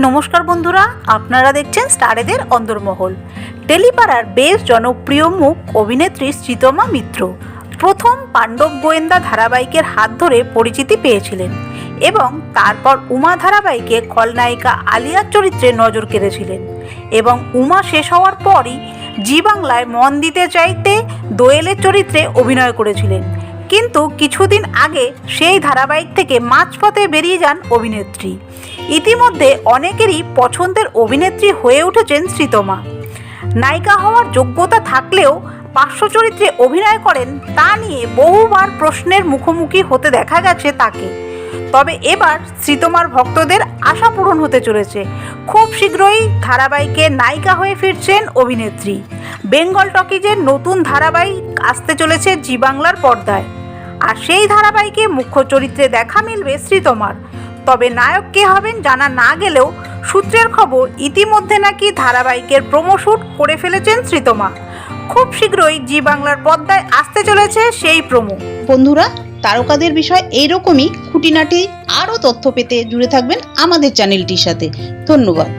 নমস্কার বন্ধুরা, আপনারা দেখছেন স্টারেদের অন্দরমহল। টেলিপাড়ার বেশ জনপ্রিয় মুখ অভিনেত্রী শ্রীতমা মিত্র প্রথম পাণ্ডব গোয়েন্দা ধারাবাহিকের হাত ধরে পরিচিতি পেয়েছিলেন এবং তারপর উমা ধারাবাহিকে খলনায়িকা আলিয়ার চরিত্রে নজর কেড়েছিলেন এবং উমা শেষ হওয়ার পরই জি বাংলায় মন দিতে চাইতে দোয়েলের চরিত্রে অভিনয় করেছিলেন। কিন্তু কিছুদিন আগে সেই ধারাবাহিক থেকে মাঝপথে বেরিয়ে যান অভিনেত্রী। ইতিমধ্যে অনেকেরই পছন্দের অভিনেত্রী হয়ে উঠেছেন শ্রীতমা। নায়িকা হওয়ার যোগ্যতা থাকলেও পার্শ্ব চরিত্রে অভিনয় করেন তা নিয়ে বহুবার প্রশ্নের মুখোমুখি হতে দেখা গেছে তাকে। তবে এবার শ্রীতমার ভক্তদের আশা পূরণ হতে চলেছে। খুব শীঘ্রই ধারাবাহিকে নায়িকা হয়ে ফিরছেন অভিনেত্রী। বেঙ্গল টকিজের নতুন ধারাবাহিক আসতে চলেছে জি বাংলার পর্দায়, আর সেই ধারাবাহিকে মুখ্য চরিত্রে দেখা মিলবে শ্রীতমার। তবে নায়ক কে হবেন জানা না গেলেও সূত্রের খবর ইতিমধ্যে নাকি ধারাবাহিকের প্রোমো শ্যুট করে ফেলেছেন শ্রীতমা। খুব শীঘ্রই জি বাংলার পর্দায় আসতে চলেছে সেই প্রোমো। বন্ধুরা, তারকাদের বিষয় এইরকমই খুঁটিনাটি আরও তথ্য পেতে জুড়ে থাকবেন আমাদের চ্যানেলটির সাথে। ধন্যবাদ।